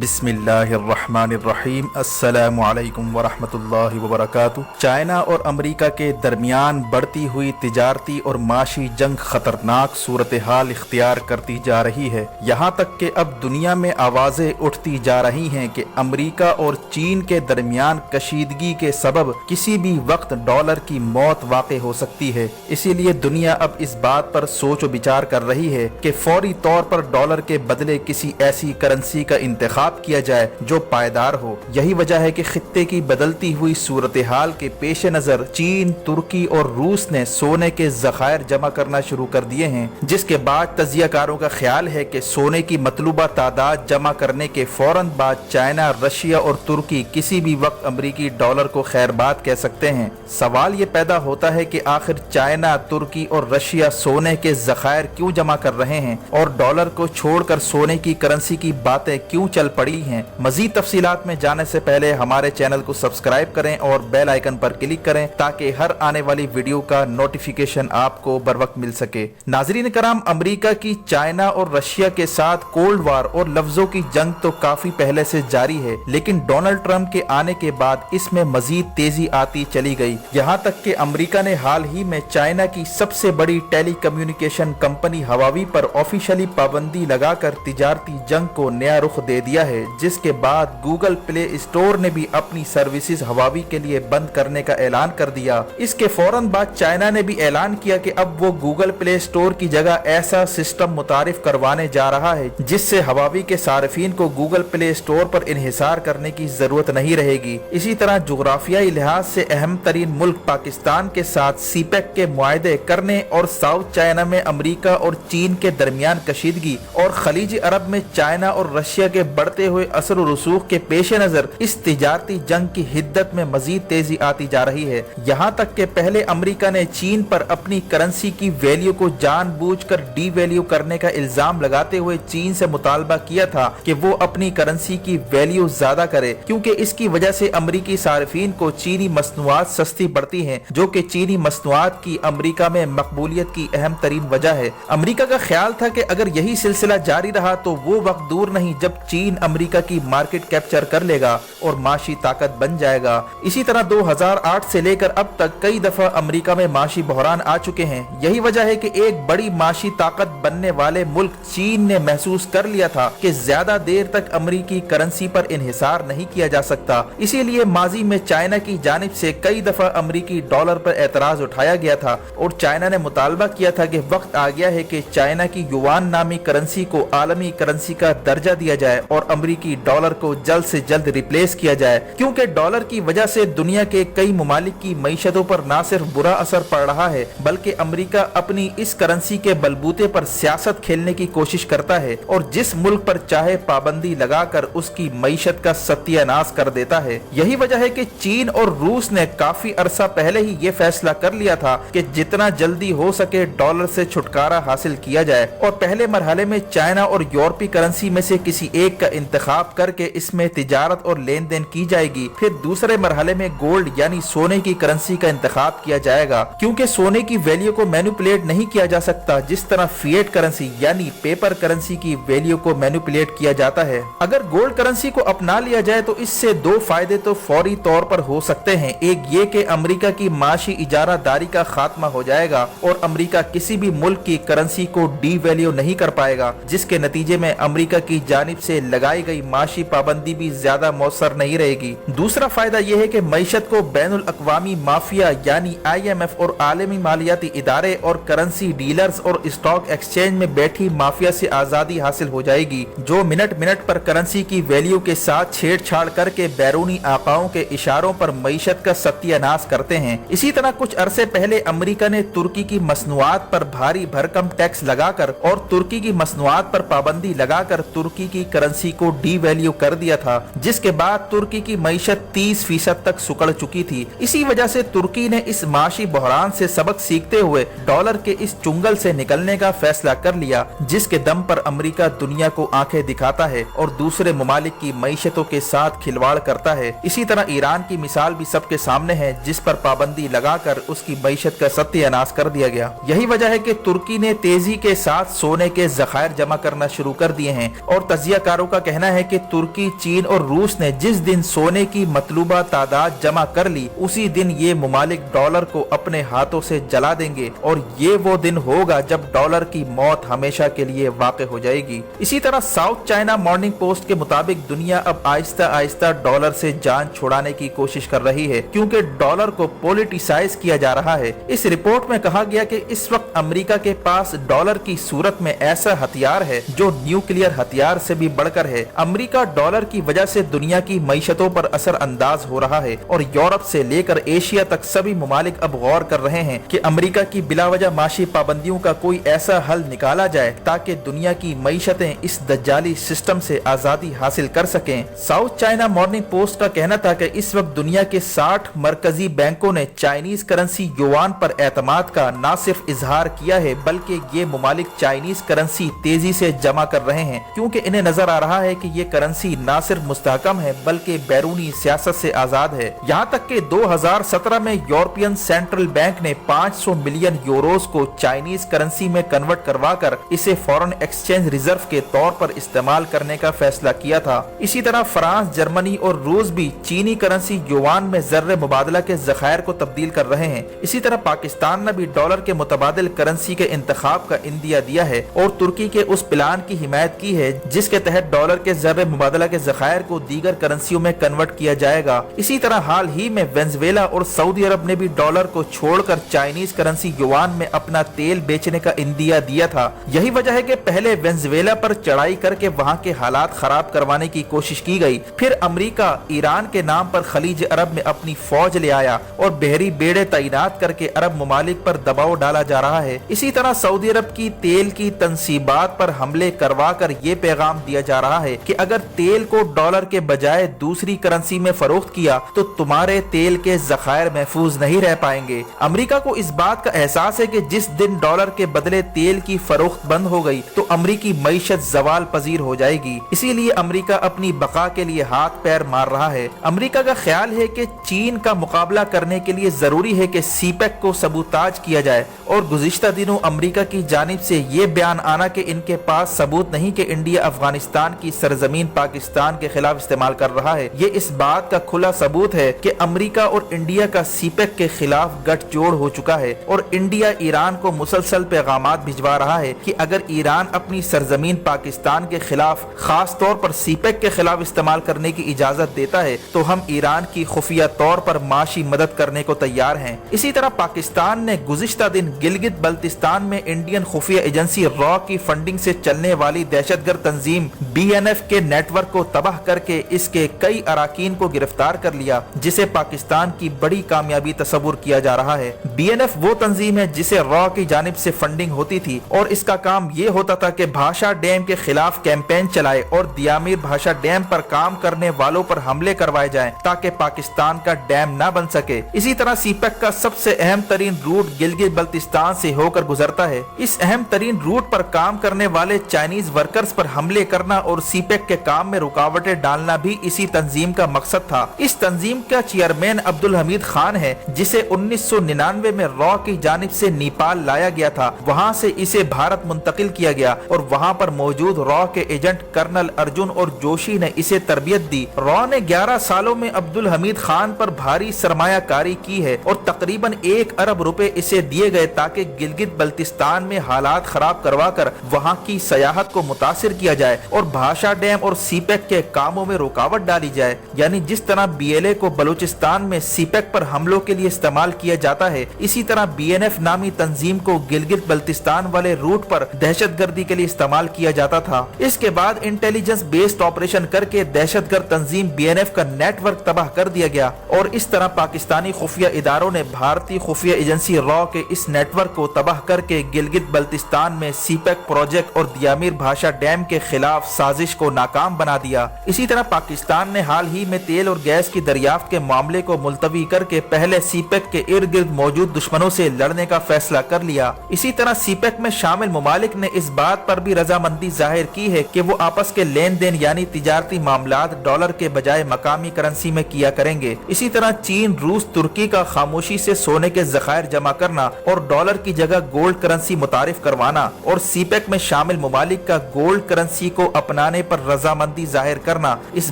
बिस्मिल्लाहिर्रहमानिर्रहीम। अस्सलामु अलैकुम वरहमतुल्लाहि वबरकातुहू। चाइना और अमेरिका के दरमियान बढ़ती हुई तिजारती और माशी जंग खतरनाक सूरत हाल इख्तियार करती जा रही है। यहाँ तक कि अब दुनिया में आवाज़ें उठती जा रही हैं कि अमेरिका और चीन के दरमियान कशीदगी के सबब किसी भी वक्त डॉलर की मौत वाक़ई हो सकती है। इसीलिए दुनिया अब इस बात पर सोच विचार कर रही है कि फौरी तौर पर डॉलर के बदले किसी ऐसी करेंसी का इंतखाब किया जाए जो पायदार हो। यही वजह है कि खित्ते की बदलती हुई सूरत हाल के पेश नजर चीन, तुर्की और रूस ने सोने के जखायर जमा करना शुरू कर दिए हैं, जिसके बाद तजियाकारों का ख्याल है कि सोने की मतलूबा तादाद जमा करने के फौरन बाद चाइना, रशिया और तुर्की किसी भी वक्त अमरीकी डॉलर को खैरबाद कह सकते हैं। सवाल ये पैदा होता है कि आखिर चाइना, तुर्की और रशिया सोने के जखायर क्यों जमा कर रहे हैं और डॉलर को छोड़कर सोने की करेंसी की बातें क्यों चल पड़ी हैं। मजीद तफसीलात में जाने से पहले हमारे चैनल को सब्सक्राइब करें और बेल आइकन पर क्लिक करें ताकि हर आने वाली वीडियो का नोटिफिकेशन आपको बर वक्त मिल सके। नाजरीन कराम, अमेरिका की चाइना और रशिया के साथ कोल्ड वार और लफ्जों की जंग तो काफी पहले से जारी है, लेकिन डोनाल्ड ट्रंप के आने के बाद इसमें मजीद तेजी आती चली गई। यहाँ तक कि अमेरिका ने हाल ही में चाइना की सबसे बड़ी टेली कम्युनिकेशन कंपनी हवावी पर ऑफिशियली पाबंदी लगाकर तिजारती जंग को नया रुख दे दिया है, जिसके बाद गूगल प्ले स्टोर ने भी अपनी सर्विसेज हवावी के लिए बंद करने का ऐलान कर दिया। इसके फौरन बाद चाइना ने भी ऐलान किया कि अब वो गूगल प्ले स्टोर की जगह ऐसा सिस्टम मुतारिफ करवाने जा रहा है जिससे हवावी के सार्फिन को गूगल प्ले स्टोर पर इन्हिसार करने की जरूरत नहीं रहेगी। इसी तरह जुग्राफियाई लिहाज से अहम तरीन मुल्क पाकिस्तान के साथ सीपेक के मुआहदे करने और साउथ चाइना में अमेरिका और चीन के दरमियान कशीदगी और खलीज अरब में चाइना और रशिया के बढ़ते हुए असर और रसूख के पेश नजर इस तिजारती जंग की हिद्दत में मजीद तेजी आती जा रही है। यहाँ तक कि पहले अमेरिका ने चीन पर अपनी करेंसी की वैल्यू को जानबूझकर डी वैल्यू करने का इल्जाम लगाते हुए चीन से मुतालबा किया था कि वो अपनी करेंसी की वैल्यू ज्यादा करे, क्योंकि इसकी वजह से अमेरिकी सार्फिन को चीनी मसनूआत सस्ती पड़ती हैं, जो कि चीनी मसनूआत की अमेरिका में मकबूलियत की अहम तरीन वजह है। अमेरिका का ख्याल था कि अगर यही सिलसिला जारी रहा तो वो वक्त दूर नहीं जब चीन अमेरिका की मार्केट कैप्चर कर लेगा और माशी ताकत बन जाएगा। इसी तरह 2008 से लेकर अब तक कई दफा अमेरिका में माशी बहरान आ चुके हैं। यही वजह है कि एक बड़ी माशी ताकत बनने वाले मुल्क चीन ने महसूस कर लिया था कि ज्यादा देर तक अमेरिकी करेंसी पर इन्हिसार नहीं किया जा सकता। इसीलिए माजी में चाइना की जानिब से कई दफा अमेरिकी डॉलर पर एतराज उठाया गया था और चाइना ने मुतालबा किया था कि वक्त आ गया है कि चाइना की युआन नामी करेंसी को आलमी करेंसी का दर्जा दिया जाए और अमेरिकी डॉलर को जल्द से जल्द रिप्लेस किया जाए, क्योंकि डॉलर की वजह से दुनिया के कई ममालिक की मईशतों पर न सिर्फ बुरा असर पड़ रहा है बल्कि अमेरिका अपनी इस करेंसी के बलबूते पर सियासत खेलने की कोशिश करता है और जिस मुल्क पर चाहे पाबंदी लगाकर उसकी मईशत का सत्यानाश कर देता है। यही वजह है कि चीन और रूस ने काफी अरसा पहले ही ये फैसला कर लिया था कि जितना जल्दी हो सके डॉलर से छुटकारा हासिल किया जाए और पहले मरहले में चाइना और यूरोपीय करेंसी में से किसी एक का इंतखाब करके इसमें तिजारत और लेन देन की जाएगी। फिर दूसरे मरहले में गोल्ड यानी सोने की करेंसी का इंतखाब किया जाएगा, क्योंकि सोने की वैल्यू को मैनिपुलेट नहीं किया जा सकता जिस तरह फिएट करेंसी यानी पेपर करेंसी की वैल्यू को मैनिपुलेट किया जाता है। अगर गोल्ड करेंसी को अपना लिया जाए तो इससे दो फायदे तो फौरी तौर पर हो सकते हैं। एक ये कि अमेरिका की माशी इजारादारी का खात्मा हो जाएगा और अमेरिका किसी भी मुल्क की करेंसी को डी वैल्यू नहीं कर पाएगा, जिसके नतीजे में अमेरिका की जानिब से लगाई गई माशी पाबंदी भी ज्यादा मौसर नहीं रहेगी। दूसरा फायदा यह है कि मईशत को बैनुल अक़वामी माफिया यानी IMF और आलमी मालियाती इदारे और करेंसी डीलर्स और स्टॉक एक्सचेंज में बैठी माफिया से आजादी हासिल हो जाएगी, जो मिनट मिनट पर करेंसी की वैल्यू के साथ छेड़छाड़ करके बैरूनी आकाओं के इशारों पर मईशत का सत्यानाश करते हैं। इसी तरह कुछ अरसे पहले अमेरिका ने तुर्की की मसनूआत पर भारी भरकम टैक्स लगाकर और तुर्की की मसनूआत पर पाबंदी लगाकर तुर्की की करेंसी को डी वैल्यू कर दिया था, जिसके बाद तुर्की की मईशत 30% तक सुकड़ चुकी थी। इसी वजह से तुर्की ने इस माशी बहरान से सबक सीखते हुए डॉलर के इस चुंगल से निकलने का फैसला कर लिया, जिसके दम पर अमेरिका दुनिया को आंखें दिखाता है और दूसरे ममालिक की मईशतों के साथ खिलवाड़ करता है। इसी तरह ईरान की मिसाल भी सबके सामने है, जिस पर पाबंदी लगाकर उसकी मईशत का सत्यानाश कर दिया गया। यही वजह है कि तुर्की ने तेजी के साथ सोने के जखायर जमा करना शुरू कर दिए हैं और तजियाकारों का कहना है कि तुर्की, चीन और रूस ने जिस दिन सोने की मतलूबा तादाद जमा कर ली उसी दिन ये मुमालिक डॉलर को अपने हाथों से जला देंगे और ये वो दिन होगा जब डॉलर की मौत हमेशा के लिए वाक़ हो जाएगी। इसी तरह साउथ चाइना मॉर्निंग पोस्ट के मुताबिक दुनिया अब आहिस्ता आहिस्ता डॉलर से जान छुड़ाने की कोशिश कर रही है क्योंकि डॉलर को पॉलिटिसाइज किया जा रहा है। इस रिपोर्ट में कहा गया कि इस वक्त अमेरिका के पास डॉलर की सूरत में ऐसा हथियार है जो न्यूक्लियर हथियार से भी बढ़कर है। अमेरिका डॉलर की वजह से दुनिया की मईशतों पर असर अंदाज हो रहा है और यूरोप से लेकर एशिया तक सभी मुमालिक अब गौर कर रहे हैं कि अमेरिका की बिलावजह माशी पाबंदियों का कोई ऐसा हल निकाला जाए ताकि दुनिया की मईशतें इस दज्जाली सिस्टम से आजादी हासिल कर सकें। साउथ चाइना मॉर्निंग पोस्ट का कहना था कि इस वक्त दुनिया के 60 मरकजी बैंकों ने चाइनीज करेंसी युआन पर एतमाद का न सिर्फ इजहार किया है बल्कि ये मुमालिक चाइनीज करेंसी तेजी से जमा कर रहे हैं क्योंकि इन्हें नजर आ रहा है कि ये करेंसी न सिर्फ मुस्तहकम है बल्कि बैरूनी सियासत से आजाद है। यहाँ तक कि 2017 में यूरोपियन सेंट्रल बैंक ने 500 मिलियन यूरोस को चाइनीज करेंसी में कन्वर्ट करवा कर इसे फॉरेन एक्सचेंज रिजर्व के तौर पर इस्तेमाल करने का फैसला किया था। इसी तरह फ्रांस, जर्मनी और रूस भी चीनी करेंसी युआन में ज़र्रे मुबादला के ज़खायर को तब्दील कर रहे हैं। इसी तरह पाकिस्तान ने भी डॉलर के मुतबादिल करेंसी के इंतखाब का इंदिया दिया है और तुर्की के उस प्लान की हिमायत की है जिसके तहत डॉलर के ज़र्रे मुबादला के ज़खायर को दीगर करेंसियों में कन्वर्ट किया जाएगा। इसी तरह हाल ही में वेनेजुएला और सऊदी अरब ने भी डॉलर को छोड़कर चाइनीज करेंसी युआन में अपना तेल बेचने का इंदिया दिया था। यही वजह है कि पहले वेनेजुएला पर चढ़ाई करके वहां के हालात खराब करवाने की कोशिश की गई, फिर अमेरिका ईरान के नाम पर खलीज अरब में अपनी फौज ले आया और बहरी बेड़े तैनात करके अरब ममालिक पर दबाव डाला जा रहा है। इसी तरह सऊदी अरब की तेल की तंसीबात पर हमले करवा कर ये पैगाम दिया जा रहा है कि अगर तेल को डॉलर के बजाय दूसरी करेंसी में फरोख्त किया तो तुम्हारे तेल के ज़खायर महफूज नहीं रह पाएंगे। अमेरिका को इस बात का एहसास है कि जिस दिन डॉलर के बदले तेल की फरोख्त बंद हो गई तो अमरीकी मईशत जवाल पजीर हो जाएगी। इसीलिए अमेरिका अपनी बका के लिए हाथ पैर मार रहा है। अमेरिका का ख्याल है कि चीन का मुकाबला करने के लिए जरूरी है कि सीपेक को सबूताज किया जाए और गुज़िश्ता दिनों अमेरिका की जानिब से ये बयान आना कि इनके पास सबूत नहीं कि इंडिया अफगानिस्तान की सरजमीन पाकिस्तान के खिलाफ इस्तेमाल कर रहा है, ये इस बात का खुला सबूत है कि अमेरिका और इंडिया का सीपेक के खिलाफ गठजोड़ हो चुका है और इंडिया ईरान को मुसलसल पैगामात भिजवा रहा है कि अगर ईरान अपनी सरजमीन पाकिस्तान के खिलाफ खास तौर पर सीपेक के खिलाफ इस्तेमाल करने की इजाजत देता है तो हम ईरान की खुफिया तौर पर माशी मदद करने को तैयार हैं। इसी तरह पाकिस्तान ने गुज़िश्ता दिन गिलगित बल्तिस्तान में इंडियन खुफिया एजेंसी रॉ की फंडिंग से चलने वाली दहशतगर्द तंजीम BNF के नेटवर्क को तबाह करके इसके कई अराकीन को गिरफ्तार कर लिया, जिसे पाकिस्तान की बड़ी कामयाबी तस्वुर किया जा रहा है। BNF वो तंजीम है जिसे रॉ की जानिब से फंडिंग होती थी और इसका काम ये होता था कि भाषा डैम के खिलाफ कैंपेन चलाए और दियामीर भाषा डैम पर काम करने वालों पर हमले करवाए जाएं ताकि पाकिस्तान का डैम न बन सके। इसी तरह सीपेक का सबसे अहम तरीन रूट गिलगित बल्तिस्तान से होकर गुजरता है। इस अहम तरीन रूट पर काम करने वाले चाइनीज वर्कर्स पर हमले करना और सीपेक के काम में रुकावटें डालना भी इसी तंजीम का मकसद था। इस तंजीम का चेयरमैन अब्दुल हमीद खान है जिसे 1999 में रॉ की जानिब से नेपाल लाया गया था। वहाँ से इसे भारत मुंतकिल किया गया और वहाँ पर मौजूद रॉ के एजेंट कर्नल अर्जुन और जोशी ने इसे तरबियत दी। रॉ ने 11 सालों में अब्दुल हमीद खान पर भारी सरमायाकारी की है और तकरीबन 1 अरब रुपए इसे दिए गए ताकि गिलगित बल्तिस्तान में हालात खराब करवा कर वहाँ की सयाहत को मुतासिर किया जाए और भाषा डैम और सीपेक के कामों में रुकावट डाली जाए। यानी जिस तरह BLA को बलूचिस्तान में सीपेक पर हमलों के लिए इस्तेमाल किया जाता है, इसी तरह BNF नामी तंजीम को गिलगित बल्तिस्तान वाले रूट पर दहशतगर्दी के लिए इस्तेमाल किया जाता था। इसके बाद इंटेलिजेंस बेस्ड ऑपरेशन करके दहशतगर्द तंजीम BNF का नेटवर्क तबाह कर दिया गया और इस तरह पाकिस्तानी खुफिया इदारों ने भारतीय खुफिया एजेंसी रॉ के इस नेटवर्क को तबाह करके गिलगित बल्तिस्तान में सीपेक प्रोजेक्ट और दियामीर भाषा डैम के खिलाफ साजिश को नाकाम बना दिया। इसी तरह पाकिस्तान ने हाल ही में तेल और गैस की दरियाफ्त के मामले को मुलतवी करके पहले सीपेक के इर्द गिर्द मौजूद दुश्मनों से लड़ने का फैसला कर लिया। इसी तरह सीपेक में शामिल मुमालिक ने इस बात पर भी रजामंदी जाहिर की है कि वो आपस के लेन देन यानी तिजारती मामलात डॉलर के बजाय मकामी करेंसी में किया करेंगे। इसी तरह चीन, रूस, तुर्की का खामोशी से सोने के ज़खायर जमा करना और डॉलर की जगह गोल्ड करेंसी मुतारिफ करवाना और सीपेक में शामिल मुमालिक का गोल्ड करेंसी को अपनाने پر رضامندی ظاہر کرنا اس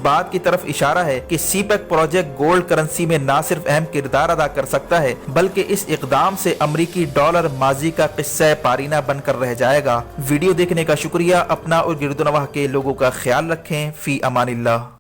بات کی طرف اشارہ ہے کہ سی پیک پروجیکٹ گولڈ کرنسی میں نہ صرف اہم کردار ادا کر سکتا ہے بلکہ اس اقدام سے امریکی ڈالر ماضی کا قصہ پارینہ بن کر رہ جائے گا۔ ویڈیو دیکھنے کا شکریہ۔ اپنا اور گرد و نواح کے لوگوں کا خیال رکھیں۔ فی امان اللہ۔